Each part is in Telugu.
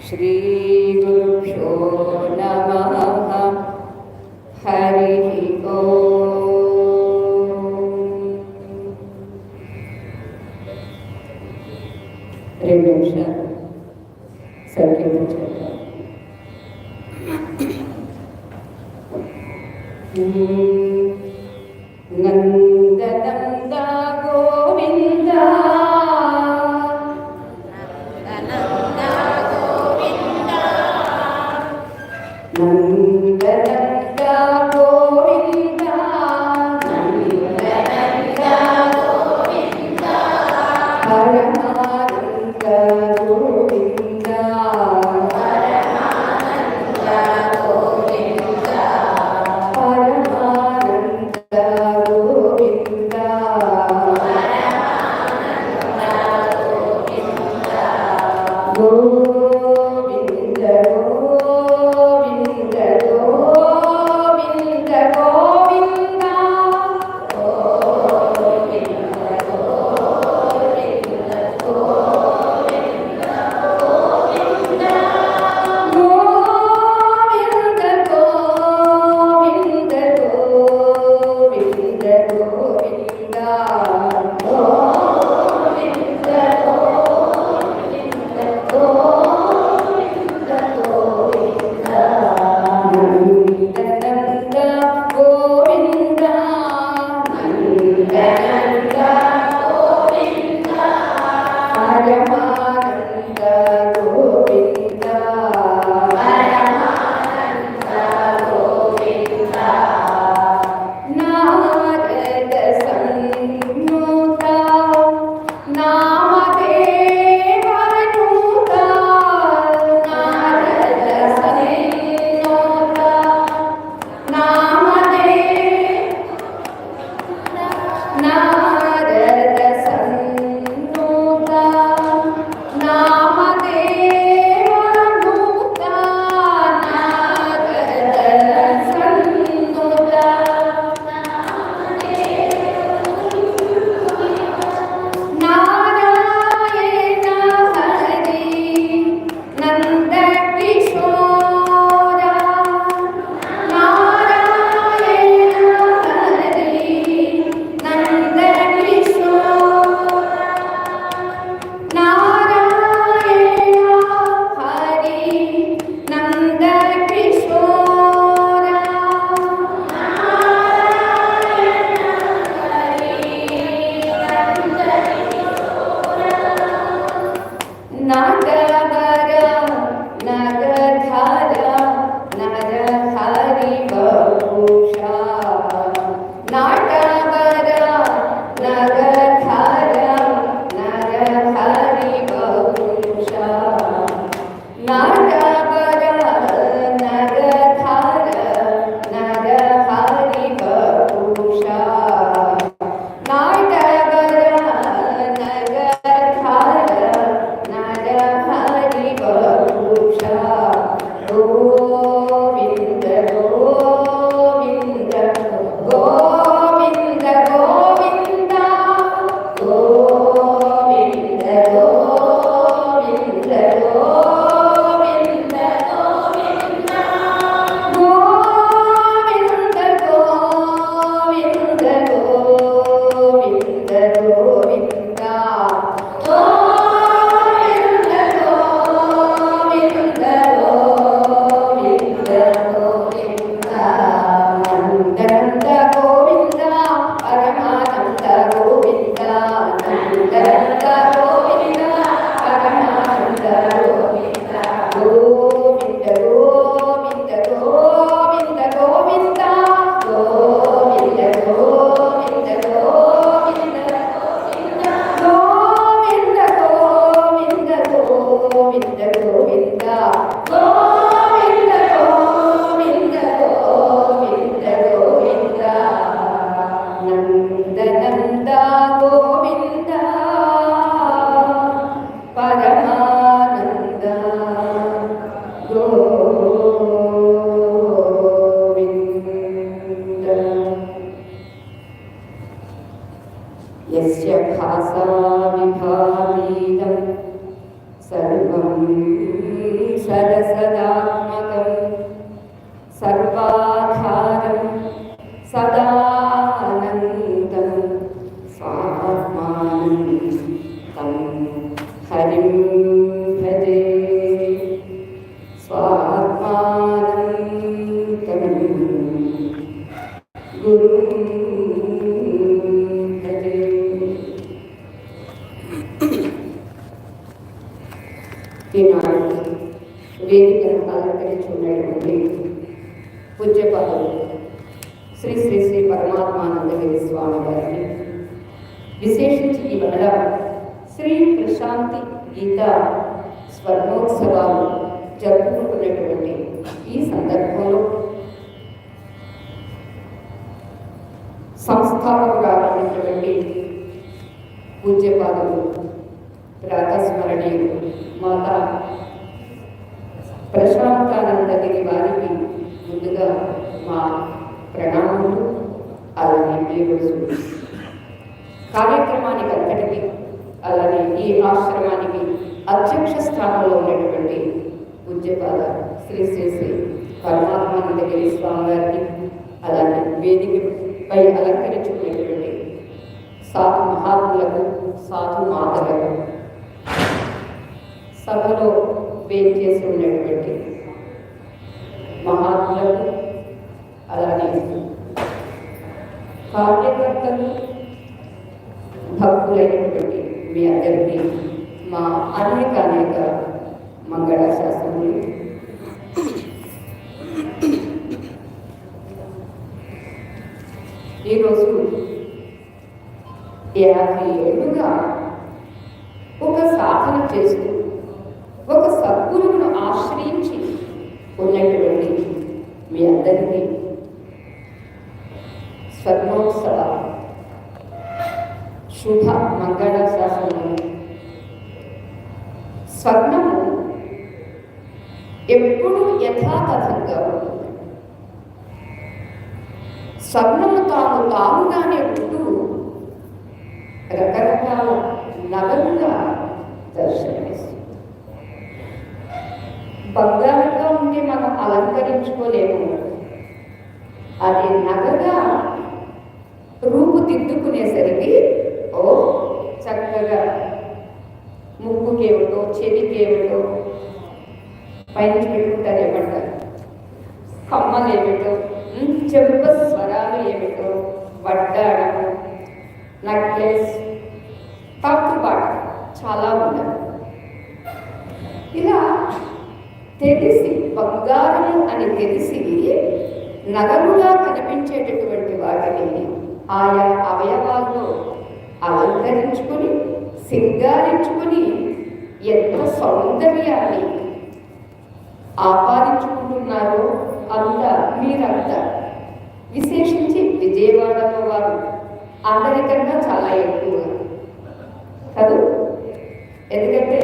श्रीगुरुभ्यो नमः। हरिः ओम्। 2 నిమిషాలు సంకీర్తించాలి. నందనంద గోవింద నందనంద గోవింద నందనంద గోవింద పరమానంద గోవింద పరమానంద గోవింద పరమానంద గోవింద పరమానంద గోవింద గోవింద గోవింద గోవింద గోవింద సర్వం సరసదాత్మకం సర్వాధారం సదానందం స్వాత్మానం తం హరిం భజే స్వాత్మానం తం గురుం భజే. ఈనాడు వేదికను అలంకరించుకున్నటువంటి పూజ్యపాదులు శ్రీ శ్రీ శ్రీ పరమాత్మానందగిరి స్వామి గారిని, విశేషించి ఈ వల్ల శ్రీ ప్రశాంతి గీత స్వర్ణోత్సవాలు జరుపుకుంటున్నటువంటి ఈ సందర్భంలో సంస్థాపకురాలైనటువంటి పూజ్యపాదులు ప్రాతస్మరణీయులు మాత ప్రశాంతానందగిరి వారికి ముందుగా మా ప్రణామములు. అలానే ఈరోజు కార్యక్రమానికి అంతటికి, అలానే ఈ ఆశ్రమానికి అధ్యక్ష స్థానంలో ఉన్నటువంటి పూజ్యపాద శ్రీ శ్రీ శ్రీ పరమాత్మానందగిరి స్వామి గారిని, అలానే వేదికపై అలంకరించుకునేటువంటి సాధు మహాత్ములకు, సాధు మాతలకు, సభలో వేయించేసి ఉన్నటువంటి మహాత్ములకు, అలానే కార్యకర్తలు, భక్తులైనటువంటి మీ అందరికీ మా అనేక మంగళాశాసనములు. ఈరోజు 50 ఏళ్ళుగా ఒక సాధన చేస్తూ ఒక సద్గురువును ఆశ్రయించి ఉన్నటువంటి మీ అందరికీ స్వర్ణోత్సవ శుభ మంగళాశాసనము. స్వర్ణము ఎప్పుడు యథాతథంగా ఉంటుంది. స్వర్ణము తానుగానే ఉంటూ రకరకాల నగలుగా దర్శనమిస్తుంది. బంగారంగా ఉంటే మనం అలంకరించుకోలేము. అది నగగా రూపుదిద్దుకునేసరికి చక్కగా ముక్కుకేమిటో, చెవికేమిటో, పైన పెట్టుకుంటారు ఏమంటారు, కమ్మలు ఏమిటో, చెంప స్వరాలు ఏమిటో, వడ్డాడము, నెక్లెస్, తాకుబాటు చాలా ఉన్నాయి. ఇలా తెలిసి, బంగారము అని తెలిసి నగలుగా కనిపించేటటువంటి వాటిని ఆయా అవయవాల్లో అలంకరించుకొని, సింగారించుకొని ఎంత సౌందర్యాన్ని ఆపాదించుకుంటున్నారో మీరంతా. విశేషించి విజయవాడలో వారు అందరికన్నా చాలా ఎక్కువ కాదు. ఎందుకంటే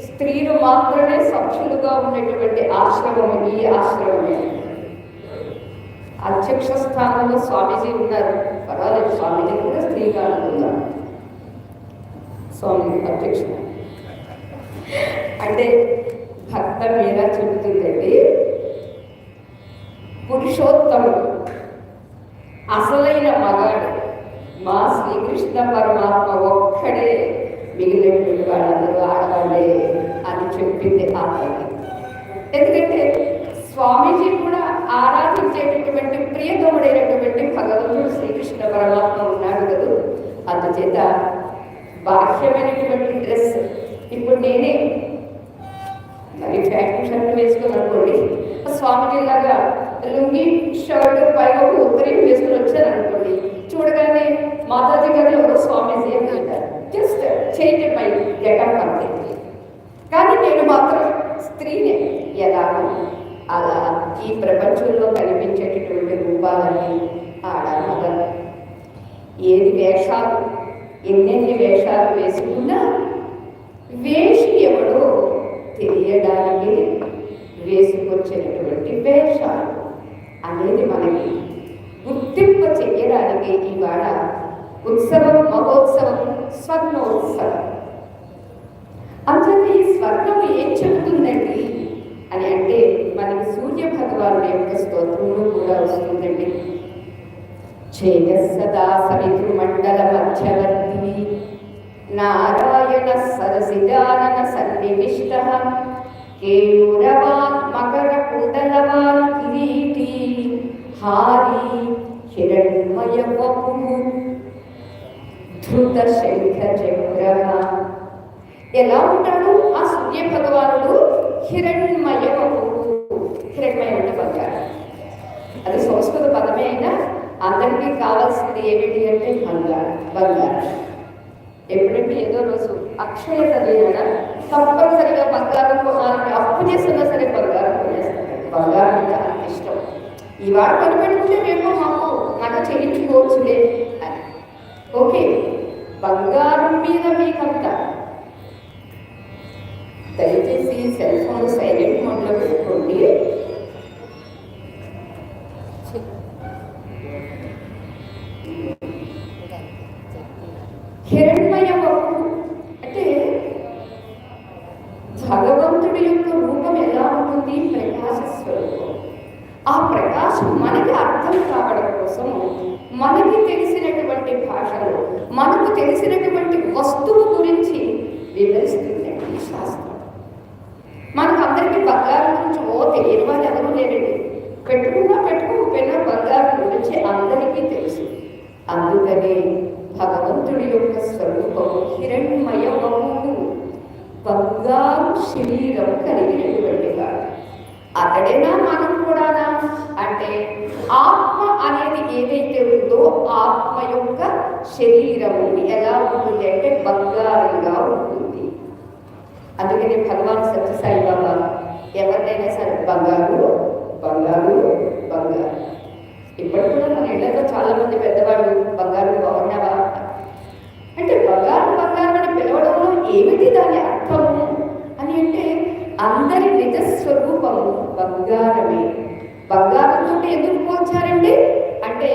స్త్రీలు మాత్రమే సభ్యులుగా ఉన్నటువంటి ఆశ్రమం ఈ ఆశ్రమమే. అధ్యక్ష స్థానంలో స్వామీజీ ఉన్నారు, పర్వాలేదు, స్వామీజీ కూడా స్త్రీగా ఉన్నారు. స్వామి అధ్యక్ష అంటే భక్త మీద చెబుతుందండి, పురుషోత్తముడు, అసలైన మగాడు మా శ్రీకృష్ణ పరమాత్మ ఒక్కడే, మిగిలినటువంటి వాళ్ళందరూ ఆడవాళ్ళే అని చెప్పింది ఆ తల్లి. ఎందుకంటే స్వామీజీ కూడా ఆరాధించేటటువంటి ప్రియతముడైనటువంటి భగవంతుడు శ్రీకృష్ణ పరమాత్మ ఉన్నాడు కదా. అందుచేత బాహ్యమైనటువంటి డ్రెస్, ఇప్పుడు నేనే మరి ఫ్యాషన్ షర్ట్ వేసుకొని అనుకోండి, స్వామిజీ లాగా లుంగి షర్ట్ పైన ఉత్తరీయం వేసుకొని వచ్చాను అనుకోండి, చూడగానే మాతాజీ గారు ఎవరో స్వామీజీ అని అంటారు. జస్ట్ చేంజ్ మై గెటప్ అంతే. కానీ నేను మాత్రం స్త్రీనే. ఎలాగో అలా ఈ ప్రపంచంలో కనిపించేటటువంటి రూపాలన్నీ ఆడ మగ, ఏది వేషాలు, ఎన్నెన్ని వేషాలు వేసుకున్నా వేషి ఎవడో తెలియడానికి వేసుకొచ్చినటువంటి వేషాలు అనేది మనకి గుర్తింప చెయ్యడానికి ఇవాళ ఉత్సవం, మహోత్సవం, స్వర్ణోత్సవం. అందుకే ఈ స్వర్ణము ఏం చెబుతుందండి అని అంటే మనకి సూర్య భగవానుడి యొక్క స్తోత్రంలో కూడా వస్తుందండి. ఛేదస్సదా సవితృమండల మధ్యవర్తి నారాయణ సరసిజానన సన్నివిష్టః కేయూరవాన్ మకర కుండలవాన్ కిరీటీ హారీ హిరణ్మయ వపుః ధృత శంఖ చక్రః. ఎలా ఉంటాడు ఆ సూర్య భగవానుడు? హిరణ్మయ వపుః. హిరణ్మయ అంటే బంగారం. అది సంస్కృత పదమే అయినా అందరికీ కావాల్సింది ఏమిటి అంటే బంగారం. బంగారం ఎప్పుడంటే ఏదో రోజు అక్షయ తల్లిన తప్పనిసరిగా బంగారం కొనాలని అప్పు చేస్తున్నా సరే బంగారం కొనేస్తాడు. బంగారం అంటే అంత ఇష్టం. ఇవాళ కొనిపెట్టుకుంటే రేపు మాకు నాకు చేయించుకోవచ్చులే అని. ఓకే, బంగారం మీద మీకంతా దయచేసి సెల్ ఫోన్ సైలెంట్ మోడ్లో పెట్టుకోండి. హిరణ్మయ వపుః అంటే భగవంతుడి యొక్క రూపం ఎలా ఉంటుంది? ప్రకాశ స్వరూపం. ఆ ప్రకాశం మనకి అర్థం కావడం కోసం మనకి తెలిసినటువంటి భాషలో మనకు తెలిసినటువంటి వస్తువు గురించి వివరిస్తుందండి శాస్త్రం. మనకు అందరికీ బంగారం గురించి తెలియని వాళ్ళు ఎవరూ లేరండి. పెట్టుకోకపోయినా బంగారం గురించి అందరికీ తెలుసు. అందుకనే భగవంతుడి యొక్క స్వరూపము హిరణ్మయ వపుః, బంగారు శరీరం కలిగినటువంటి వాడు. అతడేనా మనం కూడానా అంటే ఆత్మ అనేది ఏదైతే ఉందో ఆత్మ యొక్క శరీరము ఎలా ఉంటుంది అంటే బంగారంగా ఉంటుంది. అందుకని భగవాన్ సత్యసాయి బాబా ఎవరినైనా సరే బంగారు బంగారు బంగారు. ఇప్పుడు కూడా మన ఇళ్లలో చాలా మంది పెద్దవాళ్ళు బంగారు బాగున్నావా అంటే బంగారు బంగారం అని పిలవడంలో ఏమిటి దాని అర్థము అని అంటే అందరి నిజ స్వరూపము బంగారమే. బంగారంతో ఎందుకు పోల్చారండి అంటే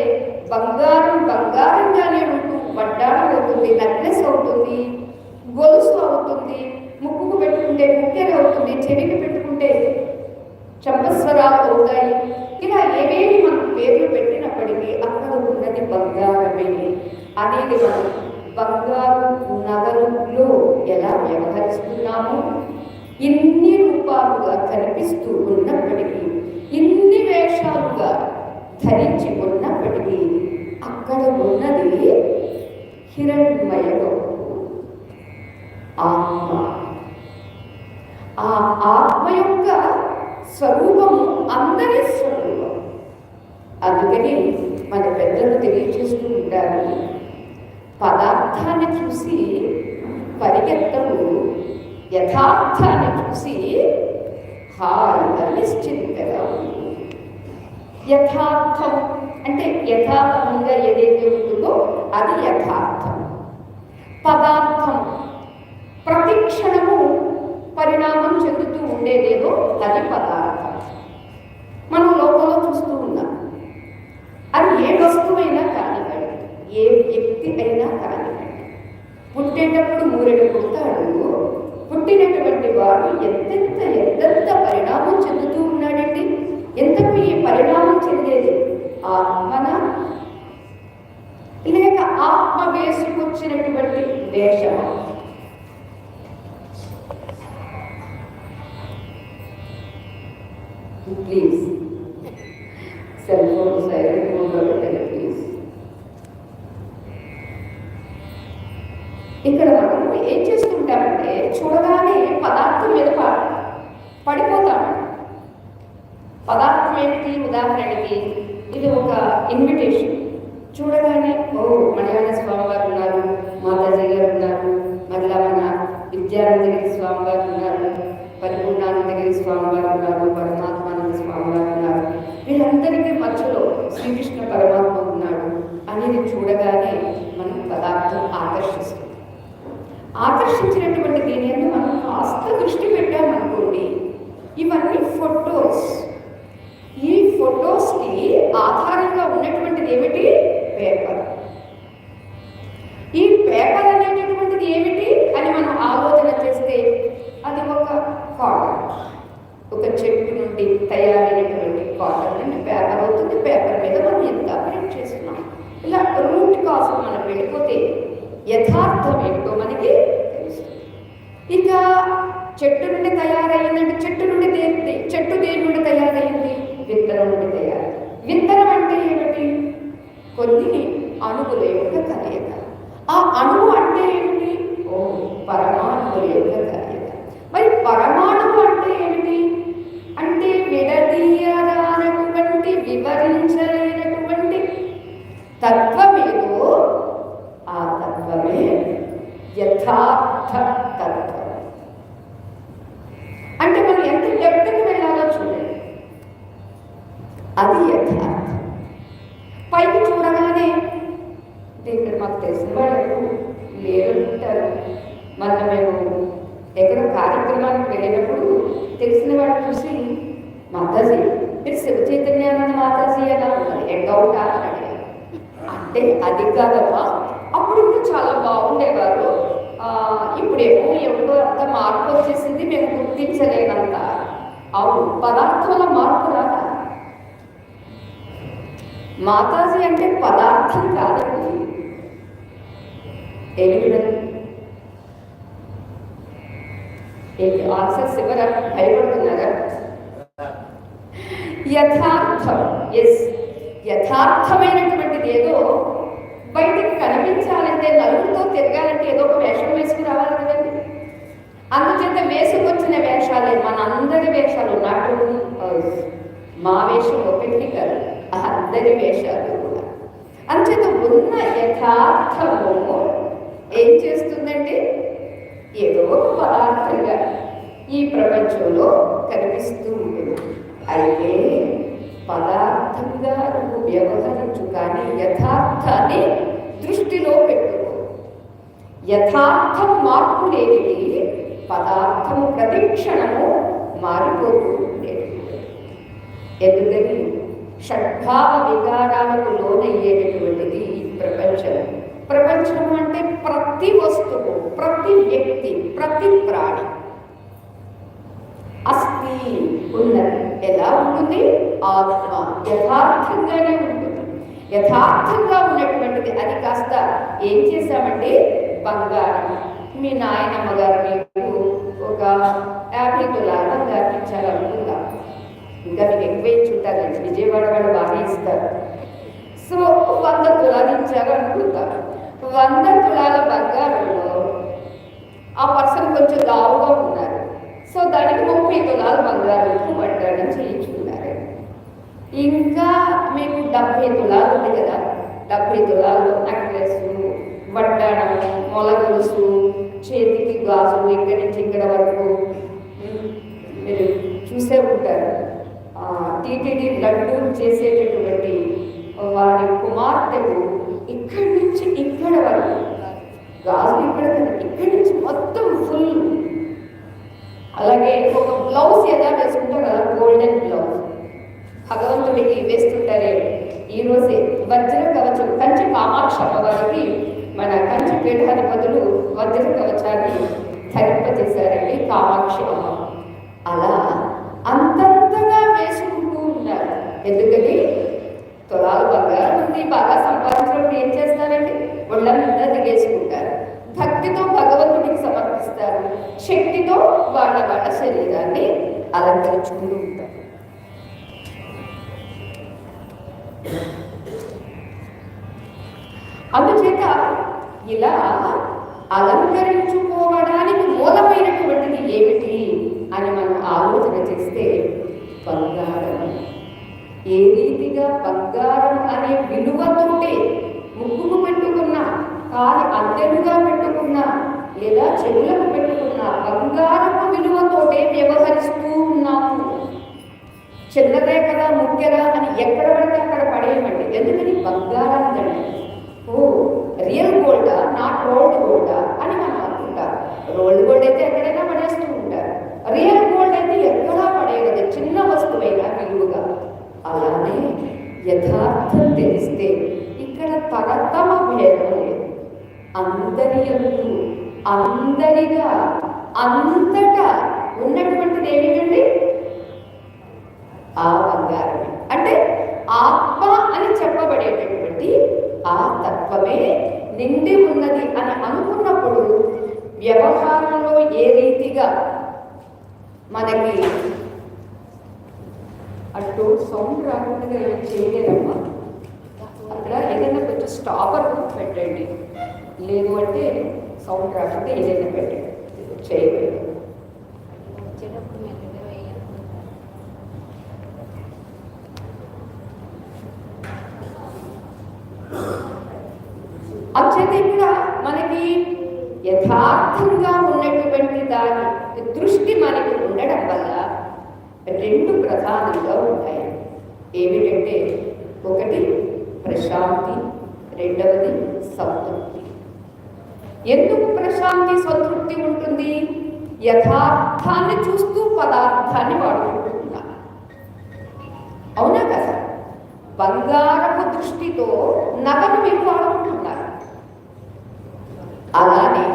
బంగారం బంగారంగానే ఉంటూ వడ్డాణం అవుతుంది, నెక్లెస్ అవుతుంది, గొలుసు అవుతుంది, ముక్కుకు పెట్టుకుంటే ముక్కెర అవుతుంది, చెవికి పెట్టుకుంటే చంపస్వరాలు అవుతాయి. ఇలా ఏవేవి మనం పేర్లు పెట్టినప్పటికీ అక్కడ ఉన్నది బంగారమే అనేది మనం బంగారు నగరంలో ఎలా వ్యవహరిస్తున్నాము, ఇన్ని రూపాలుగా కనిపిస్తూ ఉన్నప్పటికీ, ఇన్ని వేషాలుగా ధరించి ఉన్నప్పటికీ అక్కడ ఉన్నది హిరణ్మయ ఆత్మ. ఆ ఆత్మ యొక్క స్వరూపము అందరి స్వరూపం. అందుకని మన పెద్దలు తెలియచేస్తూ ఉంటారు, పదార్థాన్ని చూసి పరిగెత్తము, యథార్థాన్ని చూసి హాయిగా నిశ్చింతగా ఉంది. యథార్థం అంటే యథార్థంగా ఏదైతే ఉంటుందో అది యథార్థం. పదార్థం ప్రతి క్షణము పరిణామం చెందుతూ ఉండేదేదో అది పదార్థం. మనం లోపల చూస్తూ ఉన్నాం. అది ఏ వస్తువైనా కానివ్వండి, ఏ వ్యక్తి అయినా కానివ్వండి, పుట్టేటప్పుడు మూరెడు పుడతాడు. పుట్టినటువంటి వాడు ఎంతెంత పరిణామం చెందుతూ ఉన్నాడండి. ఎంతకు ఈ పరిణామం చెందేది ఆత్మన లేక ఆత్మ వేసుకొచ్చినటువంటి వేషమా? ప్లీజ్ సెల్ ఫోన్ సైలెంట్ మోడ్లో పెట్టండి ప్లీజ్. ఇక్కడ మనం ఏం చేస్తుంటామంటే చూడగానే పదార్థం మీద పడిపోతాము. పదార్థం ఏమిటి? ఉదాహరణకి ఇది ఒక ఇన్విటేషన్. చూడగానే ఓ మణివన్న స్వామి వారు ఉన్నారు, మాతాజీ గారు ఉన్నారు, మళ్ళా మన విద్యానందగిరి స్వామి వారు ఉన్నారు, పరిపూర్ణానందగిరి స్వామి వారు ఉన్నారు, పరమాత్మానంద స్వామి వారు ఉన్నారు, వీళ్ళందరికీ మధ్యలో శ్రీకృష్ణ పరమాత్మ ఉన్నాడు అనేది చూడగానే మనం పదార్థం ఆకర్షిస్తుంది. ఆకర్షించినటువంటి దీనిని మనం కాస్త దృష్టి పెట్టామనుకోండి, ఇవన్నీ ఫొటోస్. ఈ ఫొటోస్కి ఆధారంగా ఉన్నటువంటిది ఏమిటి? పేపర్. ఈ పేపర్ అనేటటువంటిది ఏమిటి అని మనం ఆలోచన చేస్తే అది ఒక నుండి తయారైనటువంటి కాటన్ నుండి పేపర్ అవుతుంది. పేపర్ మీద మనం ఎంత ప్రింట్ చేస్తున్నాం. ఇలా రూట్ కాస్ట్ మనం వెళ్ళిపోతే యథార్థం ఏమిటో మనకి తెలుస్తుంది. ఇక చెట్టు నుండి తయారైందంటే చెట్టు దేని నుండి తయారైంది? విత్తనం నుండి తయారైంది. విత్తనం అంటే ఏమిటి? కొన్ని అణువుల యొక్క కలయిక. ఆ అణువు అంటే ఏమిటి? పరమాణువుల యొక్క కలయిక. మరి పరమాణువు అంటే ఏమిటి? అంటే విడదీయరానటువంటి వివరించలేనటువంటి తత్వమేదో ఆ తత్వమే యథార్థ తత్వం. అంటే మనం ఎంత డెప్త్కి వెళ్ళాలో చూడండి, అది యథార్థం. పైకి చూడగానే ఇక్కడ మాకు తెలిసిన వాళ్ళు లేరంటారు. మనం మేము ఎక్కడ కార్యక్రమానికి వెళ్ళినప్పుడు తెలిసిన వాళ్ళు చూసి, మాతాజీ మీరు శివ చైతన్యానంద మాతాజీ ఎలా ఉన్నారు, ఎండవుటా అని అడిగారు. అంటే అది కాదమ్మా, అప్పుడు ఇంకా చాలా బాగుండేవారు, ఇప్పుడేమో ఎవరో అంత మార్పు వచ్చేసింది, మేము గుర్తించలేనంత. అవును, పదార్థంలో మార్పు రాదా? మాతాజీ అంటే పదార్థం కాదండి. ఏంటి ఆన్సర్స్ ఎవరా? భయపడుతున్నారా? యథార్థం. ఎస్, యథార్థమైనటువంటిది ఏదో బయటికి కనిపించాలంటే, నలుగురితో తిరగాలంటే ఏదో ఒక వేషం వేసుకుని రావాలి కదండి. అందుచేత వేసుకొచ్చిన వేషాలే మనందరి వేషాలు. నాటు మా వేషం ఒకటి కాదు, అందరి వేషాలు కూడా. అంచేత ఉన్న యథార్థము ఏం చేస్తుందంటే ఏదో ఒక పదార్థంగా ఈ ప్రపంచంలో కనిపిస్తూ ఉంటుంది. అయితే పదార్థంగా నువ్వు వ్యవహరించు, కానీ యథార్థాన్ని దృష్టిలో పెట్టుకో. యథార్థం మార్పు లేనిది, పదార్థము ప్రతిక్షణము మారిపోతూ ఉండేది. ఎందుకని షడ్భావ వికారాలకు లోనయ్యేటటువంటిది ఈ ప్రపంచం. ప్రపంచం అంటే ప్రతి వస్తువు, ప్రతి వ్యక్తి, ప్రతి ప్రాణి. అస్థి ఉన్నది ఎలా ఉంటుంది? ఆత్మ యథార్థంగానే ఉంటుంది. యథార్థంగా ఉన్నటువంటిది అది కాస్త ఏం చేశామంటే బంగారం. మీ నాయనమ్మ గారు మీకు ఒక 50 తులాల బంగారం ఇచ్చారనుకుందాం. ఇంకా మీకు ఎక్కువ ఇచ్చుంటారండి, విజయవాడ వాళ్ళు బాగా ఇస్తారు. సో 100 తులాలు ఇచ్చారు అనుకుంటారు. 100 తులాల బంగారంలో ఆ పర్సన్ కొంచెం లావుగా ఉన్నారు. సో దానికి 30 తులాల బంగారం వడ్డాణం చేయించుకున్నారు. ఇంకా మీకు 70 తులాలు ఉంది కదా, 70 తులాలు నెక్లెస్, వడ్డాణము, మొలగొలుసు, చేతికి గాజులు ఇక్కడి నుంచి ఇక్కడ వరకు మీరు చూసే ఉంటారు. టీటీడీ లడ్డు చేసేటటువంటి వారి కుమార్తెకు ఇక్కడి నుంచి ఇక్కడ వరకు గాజులు, ఇక్కడి నుంచి మొత్తం ఫుల్. అలాగే ఒక బ్లౌజ్ ఎలా వేసుకుంటారు కదా, గోల్డెన్ బ్లౌజ్ భగవంతుడికి వేస్తుంటారే. ఈరోజే వజ్ర కవచం, కంచి కామాక్షి అమ్మవారికి మన కంచి పీఠాధిపతులు వజ్ర కవచాన్ని ధరింపజేశారండి కామాక్షి అమ్మ. అలా అంతంతగా వేసుకుంటూ ఉన్నారు. ఎందుకని తులాలు బంగారం ఉంది, బాగా సంపాదించినప్పుడు ఏం చేస్తారండి, ఒళ్ళంతా దిగేసుకుంటారు. భక్తితో భగవంతుడికి సమర్పిస్తారు, శక్తితో వాళ్ళ శరీరాన్ని అలంకరించుకుంటూ ఉంటారు. అందుచేత ఇలా అలంకరించుకోవడానికి మూలమైనటువంటిది ఏమిటి అని మనం ఆలోచన చేస్తే బంగారం. ఏ రీతిగా బంగారం అనే విలువతోటే ముక్కుకు పెట్టుకున్నా, కాలి అందెలుగా పెట్టుకున్నా, లేదా చెవులకు పెట్టుకున్నా బంగారపు విలువతోటే వ్యవహరిస్తూ ఉన్నాము. చిన్నదే కదా, ముఖ్యరా అని ఎక్కడ పడితే అక్కడ పడేయమండి. ఎందుకని బంగారం దండి. రియల్ గోల్డా, నాట్ రోల్డ్ గోల్డా అని మనం అనుకుంటారు. రోల్డ్ గోల్డ్ అయితే ఎక్కడైనా పడేస్తూ ఉంటారు, రియల్ గోల్డ్ అయితే ఎక్కడా పడేయదు, చిన్న వస్తువైనా విలువగా. అలానే యథార్థం తెలిస్తే ఇక్కడ తరతమ భేదం లేదు. అందరి యందు, అందరిగా, అంతటా ఉన్నటువంటిది ఏమిటండి? నిండి ఉన్నది అని అనుకున్నప్పుడు వ్యవహారంలో ఏ రీతిగా మనకి అటు సౌండ్ రాకుండా చేయలేదమ్మా. అక్కడ ఏదైనా కొంచెం స్టాపర్ పెట్టండి, లేదు అంటే సౌండ్ రాకుండా ఏదైనా పెట్టండి, చేయలేదు. అంచేత ఇక్కడ మనకి యథార్థంగా ఉన్నటువంటి దాని దృష్టి మనకి ఉండడం వల్ల రెండు ప్రధానంగా ఉంటాయి. ఏమిటంటే ఒకటి ప్రశాంతి, రెండవది సంతృప్తి. ఎందుకు ప్రశాంతి సంతృప్తి ఉంటుంది? యథార్థాన్ని చూస్తూ పదార్థాన్ని వాడుకుంటున్నారు. అవునా కదా? బంగారపు దృష్టితో నగను మీరు వాడుకుంటున్నారు. అలానే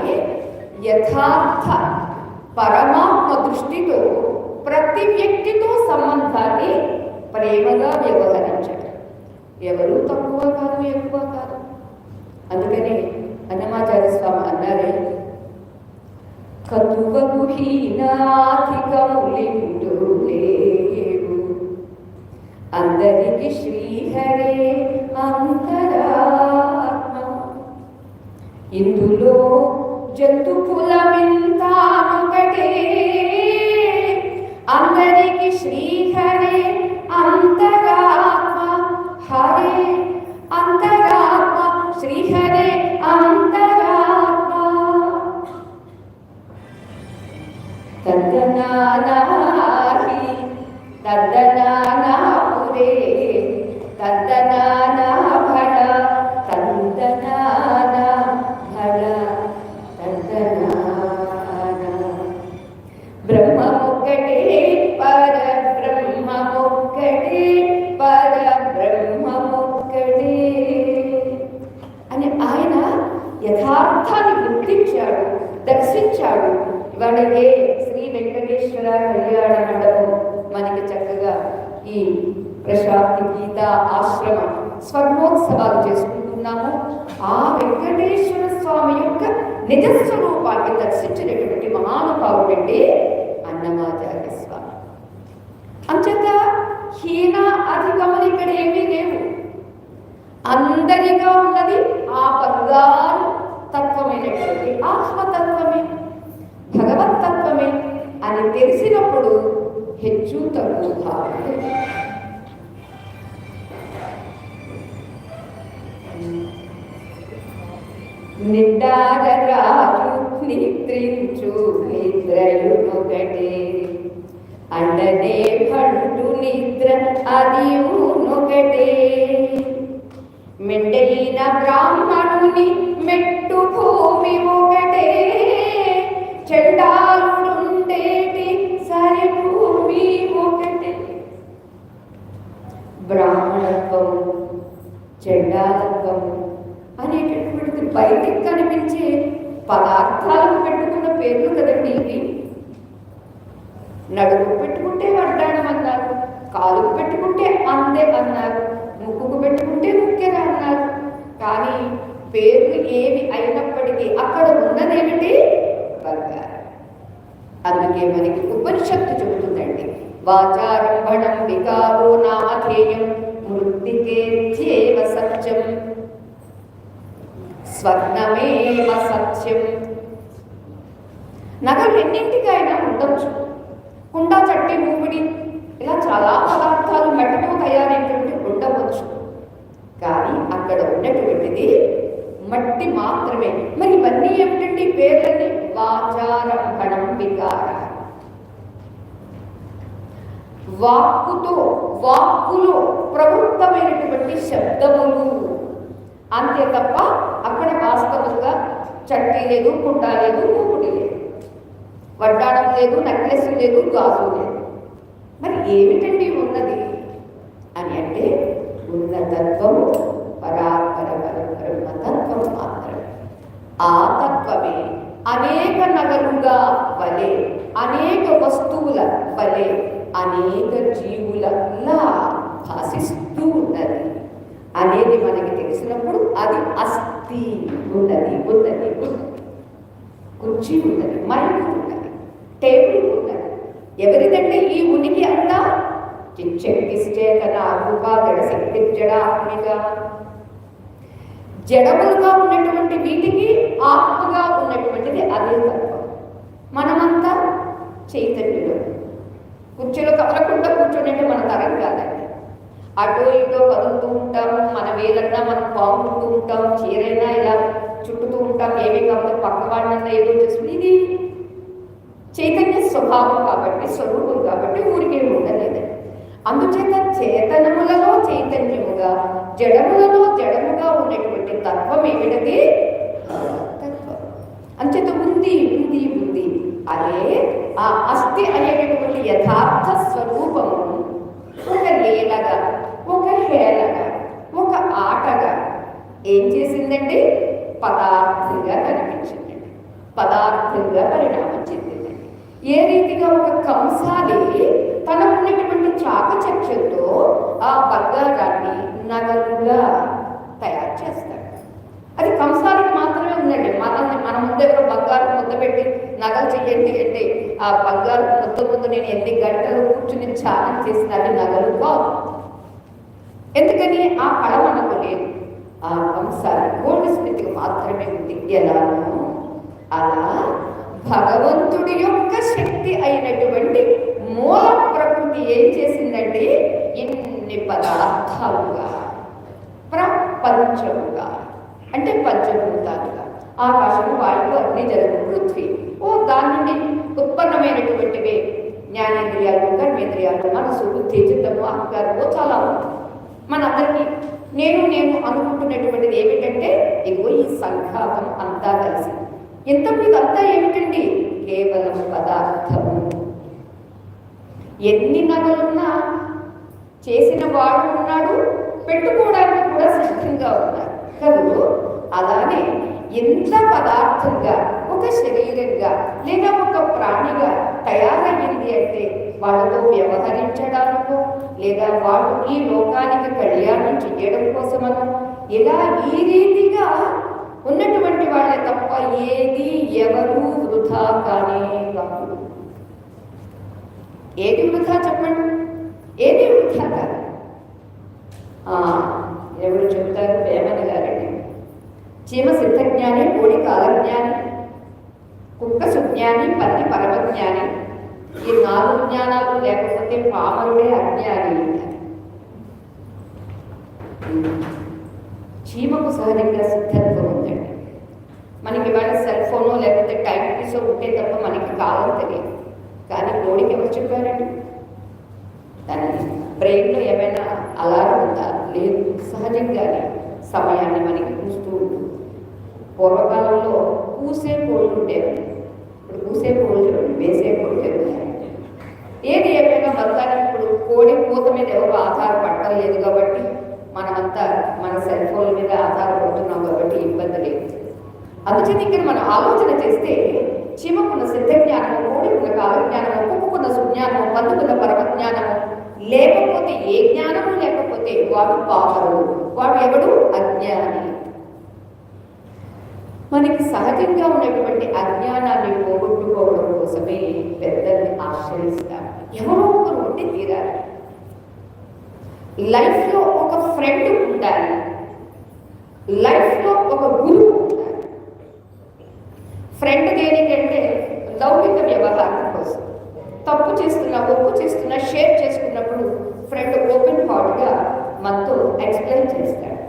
యథార్థ పరమాత్మ దృష్టితో ప్రతి వ్యక్తితో సంబంధాన్ని ప్రేమగా వ్యవహరించారు. ఎవరు తక్కువ కాదు, ఎక్కువ కాదు. అందుకని అన్నమాచార్య స్వామి అన్నారే, కతువకు హీనాధికములింటూ లేవు, అందరికి శ్రీహరే అంతరాత్మ, ఇందులో జంతు కులమింతానొకటే, అందరికి శ్రీహరే అంతరాత్మ, హరే అంతరాత్మ, శ్రీహరే అంతరాత్మ. తద్దనానాహి తద్దనానాపురే తద్దనానా భళ తద్దనానా భళ తద్దనానా. బ్రహ్మమొక్కటే పరబ్రహ్మమొక్కటే పరబ్రహ్మమొక్కటే అని ఆయన యథార్థాన్ని గుర్తించాడు, దర్శించాడు. ఇవాళ శ్రీ వెంకటేశ్వర కళ్యాణ మండపం మనకి చక్కగా ఈ ప్రశాంతి గీత ఆశ్రమ స్వర్ణోత్సవాలు చేసుకుంటున్నాము. ఆ వెంకటేశ్వర స్వామి యొక్క నిజస్వరూపాన్ని దర్శించినటువంటి మహానుభావుడండి అన్నమాచార్య స్వామి. అంచేత హీన అధికములు ఇక్కడ ఏమీ లేవు. అందరిగా ఉన్నది ఆ బంగారు తత్వమైనటువంటి ఆత్మతత్వమే, భగవత్తత్వమే అని తెలిసినప్పుడు హెచ్చు తగ్గు భావన. నిండారరాజు నిద్రించు నిద్రయునొకటే, అండనే పండు నిద్ర అది నొకటే, మెండైన బ్రాహ్మణుని మెట్టు భూమి ఒకటే, చండాలుండేటి సరి భూమి ఒకటే. బ్రాహ్మణత్వము, చండాలత్వము అనేటటువంటిది బయటికి కనిపించే పదార్థాలకు పెట్టుకున్న పేర్లు కదండి ఇవి. నడుముకు పెట్టుకుంటే వడ్డాణం అన్నారు, కాలుకు పెట్టుకుంటే అందే అన్నారు, ముక్కుకు పెట్టుకుంటే ముక్కెర అన్నారు. కానీ పేర్లు ఏవి అయినప్పటికీ అక్కడ ఉన్నదేమిటి? బంగారం. అందుకే మనకి ఉపనిషత్తు చెబుతుందండి, వాచారంభణం వికారో నామధేయం మృత్తికేత్యేవ సత్యం స్వర్ణమేవ సత్యం. నగలు ఎన్నింటికైనా ఉండొచ్చు, కుండ, చట్టి, మూపిడి ఇలా చాలా పదార్థాలు మట్టితో తయారైనటువంటి ఉండవచ్చు. కానీ అక్కడ ఉన్నటువంటిది మట్టి మాత్రమే. మరి ఇవన్నీ ఏమిటండి పేర్లని? వాచారంభణం వికార. వాక్కులో ప్రవృత్తమైనటువంటి శబ్దములు అంతే తప్ప అక్కడ వాస్తవంగా చట్టి లేదు, కుండ లేదు, మూకుడి లేదు, వడ్డాణం లేదు, నెక్లెస్ లేదు, గాజు లేదు. మరి ఏమిటండి ఉన్నది అని అంటే ఉన్న తత్వము పరాపర బ్రహ్మతత్వం మాత్రమే. ఆ తత్వమే అనేక నగలుగా వలె, అనేక వస్తువుల వలె, అనేక జీవులలా భాషిస్తూ ఉన్నది అనేది మనకి తెలిసినప్పుడు అది అస్థి ఉన్నది ఉన్నది కుర్చీ ఉన్నది, మైకు ఉన్నది, టేబుల్ ఉన్నది. ఎవరిదంటే ఈ ఉనికి అంతా చిచ్చెక్కిశ్చేతన అరుగా జడశక్తి జడాత్మిక. జడములుగా ఉన్నటువంటి వీటికి ఆత్మగా ఉన్నటువంటిది అదే తత్వం. మనమంతా చైతన్యులు. కుర్చీలో కదలకుండా కూర్చోనంటే మన తరం కాదండి. అటో ఇటో కదులుతూ ఉంటాము, మన వేలన్నా మనం పాముకుంటూ ఉంటాం, చీరైనా ఇలా చుట్టుతూ ఉంటాం. ఏమీ కాకపోతే పక్కవాడినన్నా ఏదో చేసుకుని ఇది చైతన్య స్వభావం కాబట్టి, స్వరూపం కాబట్టి ఊరికే ఉండలేదండి. అందుచేత చేతనములలో చైతన్యముగా, జడములలో జడముగా ఉన్నటువంటి తత్వం ఏమిటది? తత్వం. అంచేత ఉంది ఉంది ఉంది. అదే ఆ అస్థి అనేటటువంటి యథార్థ స్వరూపము ఒక లీలగా, ఒక హేళగా, ఒక ఆటగా ఏం చేసిందండి? పదార్థంగా కనిపించిందండి, పదార్థంగా పరిణామం చెందిందండి. ఏ రీతిగా ఒక కంసాలి తనకున్నటువంటి చాకచక్యంతో ఆ బంగారాన్ని నగలుగా తయారు చేస్తాడు. అది కంసాలికి మాత్రమే ఉందండి. మన ముందు ఎవరో బంగారు ముద్ద పెట్టి నగలు చెయ్యండి అంటే ఆ బంగారు ముద్ద ముందు నేను ఎన్ని గంటలు కూర్చుని ధ్యానం చేసిన అవి నగలు కాదు. ఎందుకని ఆ కళ మనకు లేదు. ఆ కంసాలి గోల్డ్ స్మిత్కి మాత్రమే ఉంది. ఎలానో అలా భగవంతుడి యొక్క శక్తి అయినటువంటి మూల ప్రకృతి ఏం చేసిందంటే ఇన్ని పదార్థాలుగా, ప్రపంచముగా అంటే పంచభూతాలుగా, ఆకాశము, వాయువు, అగ్ని, జలము, పృథ్వీ, దాని నుండి ఉత్పన్నమైనటువంటివి జ్ఞానేంద్రియాలు, కర్మేంద్రియాలు, మనసు, బుద్ధి, చిత్తము, అహంకారము చాలా ఉంది. మనందరికీ నేను అనుకుంటున్నటువంటిది ఏమిటంటే ఇగో ఈ సంఘాతం అంతా కలిసి ఇంతకు ఇదంతా ఏమిటండి? కేవలం పదార్థము. ఎన్ని నగలున్నా చేసిన వాడు ఉన్నాడు, పెట్టుకోవడానికి కూడా సిద్ధంగా ఉన్నారు కదూ. అలానే ఎంత పదార్థంగా, ఒక శరీరంగా లేదా ఒక ప్రాణిగా తయారయ్యింది అంటే వాళ్ళతో వ్యవహరించడానికో లేదా వాళ్ళు ఈ లోకానికి కళ్యాణం చేయడం కోసమనో ఇలా ఈ రీతిగా ఉన్నటువంటి వాళ్ళే తప్ప ఏది ఎవరు వృధా కానే కాదు. ఏది వృధా చెప్పండి? ఏది వృధా కాదు. ఎవరు చెప్తారు? వేమన గారండి. చీమ సిద్ధజ్ఞాని, కోడి కాలజ్ఞాని, కుక్క సుజ్ఞాని, పత్తి పరమజ్ఞాని. ఈ 4 జ్ఞానాలు లేకపోతే పామరుడే అజ్ఞాని. చీమకు సహజంగా సిద్ధత్వం ఉందండి. మనకి ఇవాళ సెల్ ఫోను లేకపోతే టైం పీసో ఉంటే తప్ప మనకి కాలం తెలియదు. కానీ కోడికి ఎవరు చెప్పారండి? దాని బ్రెయిన్లో ఏమైనా అలారం ఉందా? లేదు. సహజంగానే సమయాన్ని మనకి చూస్తూ ఉంటుంది. పూర్వకాలంలో కూసే కోళ్ళు ఉండేవి. ఇప్పుడు కూసే కోళ్ళు వేసే కోళ్ళు ఉన్నాయి. ఏది ఏమైనా మొత్తానికి ఇప్పుడు కోడి పూత మీద ఎవరు ఆధారపడటం లేదు కాబట్టి మనమంతా మన సెల్ ఫోన్ల మీద ఆధారపడుతున్నాం కాబట్టి ఇబ్బంది లేదు. అందుచేత ఇక్కడ మనం ఆలోచన చేస్తే చీమకున్న సిద్ధజ్ఞానము, కోడికున్న కాలజ్ఞానము, కుక్కుకున్న సుజ్ఞానము, పందుకున్న పరమజ్ఞానము లేకపోతే ఏ జ్ఞానము లేకపోతే వాడు పామరుడు, వాడు ఎవడు? అజ్ఞాని. మనకి సహజంగా ఉన్నటువంటి అజ్ఞానాన్ని పోగొట్టుకోవడం కోసమే పెద్దల్ని ఆశ్రయిస్తారు. ఎవరో ఒకరు ఉండి తీరాలి. లైఫ్లో ఒక ఫ్రెండ్ ఉండాలి, లైఫ్లో ఒక గురువు ఉండాలి. ఫ్రెండ్ దేనికంటే లౌకిక వ్యవహారం కోసం. తప్పు చేస్తున్నా, ఒప్పు చేస్తున్నా షేర్ చేసుకున్నప్పుడు ఫ్రెండ్ ఓపెన్ హార్ట్గా మనతో ఎక్స్ప్లెయిన్ చేస్తాడు.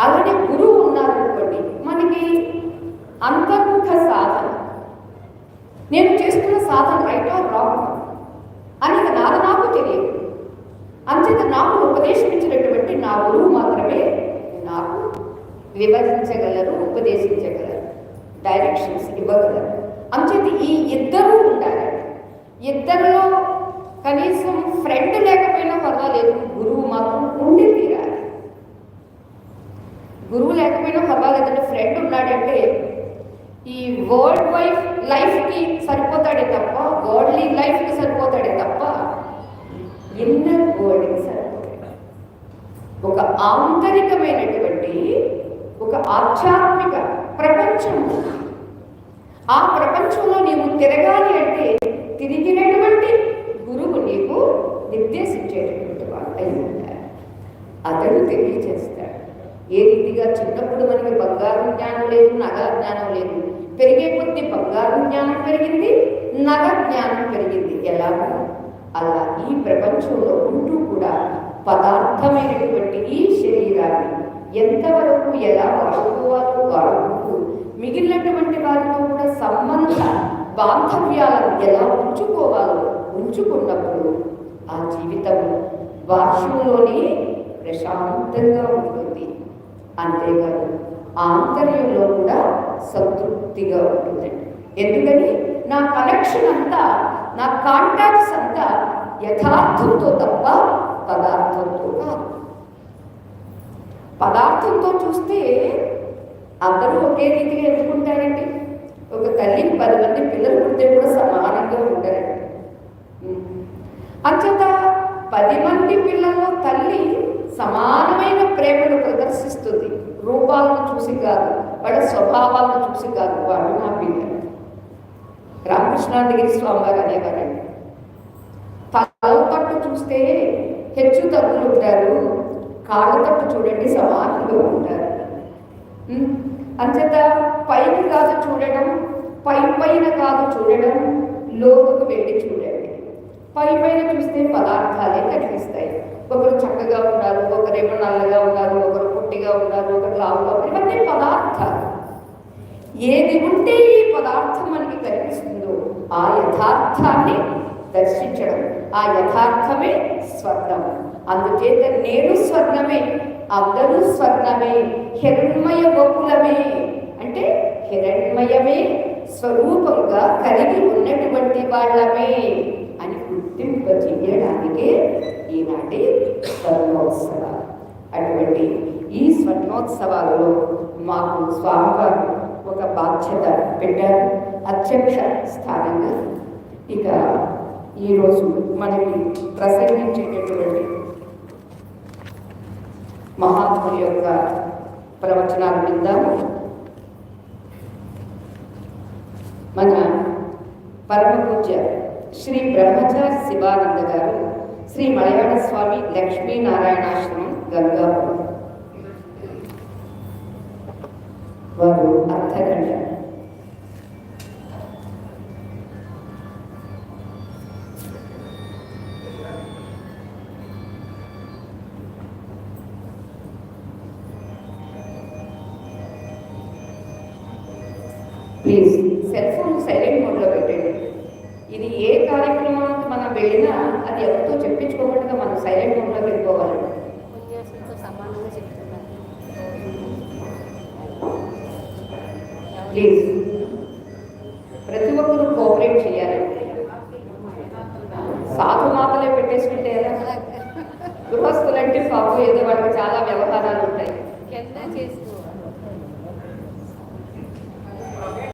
అలానే గురువు ఉన్నారనుకోండి, మనకి అంతర్ముఖ సాధన, నేను చేస్తున్న సాధన రైట్ ఆర్ రాంగ్ అనేది నాకు తెలియదు. అంచేత నాకు ఉపదేశించినటువంటి నా గురువు మాత్రమే నాకు వివరించగలరు, ఉపదేశించగలరు, డైరెక్షన్స్ ఇవ్వగలరు. అంచేత ఈ ఇద్దరూ ఉండాలి. ఇద్దరిలో కనీసం ఫ్రెండ్ లేకపోయినా పర్వాలేదు, గురువు మాత్రం ఉండి తీరాలి. గురువు లేకపోయినా పర్వాలేదంటే ఫ్రెండ్ ఉన్నాడంటే ఈ వరల్డ్ లైఫ్కి సరిపోతాడే తప్ప, వరల్డ్లీ లైఫ్కి సరిపోతాడే తప్ప ఇన్నర్ వరల్డ్కి సరిపోతాడు. ఒక ఆంతరికమైనటువంటి ఒక ఆధ్యాత్మిక ప్రపంచం. ఆ ప్రపంచంలో నీవు తిరగాలి అంటే తిరిగినటువంటి గురువు నీకు నిర్దేశించేటటువంటి వాడు అయి ఉంటారు. అతడు తెలియచేస్తాడు. ఏ రీతిగా చిన్నప్పుడు మనకి బంగారు జ్ఞానం లేదు, నగల జ్ఞానం లేదు. పెరిగే కొద్ది బంగారు జ్ఞానం పెరిగింది, నగ జ్ఞానం పెరిగింది. ఎలాగో అలా ఈ ప్రపంచంలో ఉంటూ కూడా పదార్థమైనటువంటి ఈ శరీరాన్ని ఎంతవరకు ఎలా వాడుకోవాలో వాడుకుంటూ మిగిలినటువంటి వారితో కూడా సంబంధ బాంధవ్యాలను ఎలా ఉంచుకోవాలో ఉంచుకున్నప్పుడు ఆ జీవితం బాహ్యంలోనే ప్రశాంతంగా ఉంటుంది. అంతేకాదు ఆంతర్యంలో కూడా సంతృప్తిగా ఉంటుందండి. ఎందుకని నా కనెక్షన్ అంతా, నా కాంటాక్ట్స్ అంతా యథార్థంతో తప్ప పదార్థంతో కాదు. పదార్థంతో చూస్తే అందరూ ఒకే రీతిగా ఎదుర్కొంటారండి. ఒక తల్లికి 10 మంది పిల్లలు పుడితే కూడా సమానంగా ఉంటారండి. అంచేత 10 మంది పిల్లల్లో తల్లి సమానమైన ప్రేమను ప్రదర్శిస్తుంది. రూపాలను చూసి కాదు, వాళ్ళ స్వభావాలను చూసి కాదు. వాడు నా పిల్లలు. రామకృష్ణానందగిరి స్వామి గారు అనేవారండి, తల తట్టు చూస్తే హెచ్చు తగ్గులు ఉంటారు, కాళ్ళ తట్టు చూడండి సమానంగా ఉంటారు. అంచేత పైకి కాదు చూడడం, పైన కాదు చూడడం, లోతుకు వెళ్ళి చూడండి. పైన చూస్తే పదార్థాలే కనిపిస్తాయి. ఒకరు చక్కగా ఉన్నారు, ఒకరేమో నల్లగా ఉన్నారు, ఒకరు పొట్టిగా ఉన్నారు, ఒకరు లావుగా ఉన్నారు. ఇవన్నీ పదార్థాలు. ఏది ఉంటే ఈ పదార్థం మనకి కనిపిస్తుందో ఆ యథార్థాన్ని దర్శించడం, ఆ యథార్థమే స్వర్ణం. అందుచేత నేను స్వర్ణమే, అందరూ స్వర్ణమే, హిరణ్మయ గోకులమే అంటే హిరణ్మయమే స్వరూపంగా కలిగి ఉన్నటువంటి వాళ్ళమే అని గుర్తింపజేయడానికే ఈనాటి స్వర్ణోత్సవాలు. అటువంటి ఈ స్వర్ణోత్సవాలలో మాకు స్వామివారు ఒక బాధ్యత పెట్టారు, అధ్యక్ష స్థానంగా. ఇక ఈరోజు మనకి ప్రసంగించేటటువంటి మహాత్ముల యొక్క ప్రవచనాలు విందాము. మన పరమ పూజ్య శ్రీ బ్రహ్మచారి శివానంద గారు శ్రీ మలయాళ స్వామి లక్ష్మీనారాయణాశ్రమం గంగాపురం వారు అర్థగంట. ప్లీజ్ సెల్ ఫోన్ సైలెంట్ మోడ్లో పెట్టండి. ఇది ఏ కార్యక్రమానికి మనం వెళ్ళినా అది ఎవరితో చెప్పించుకోకుండా మనం సైలెంట్ మోడ్లో వెళ్ళిపోవాలండి. ప్లీజ్ ప్రతి ఒక్కరూ కోఆపరేట్ చేయాలండి. సాధు మాతలే పెట్టేసుకుంటే ఎలా? గృహస్థులంటే పాపం ఏదో వాళ్ళకి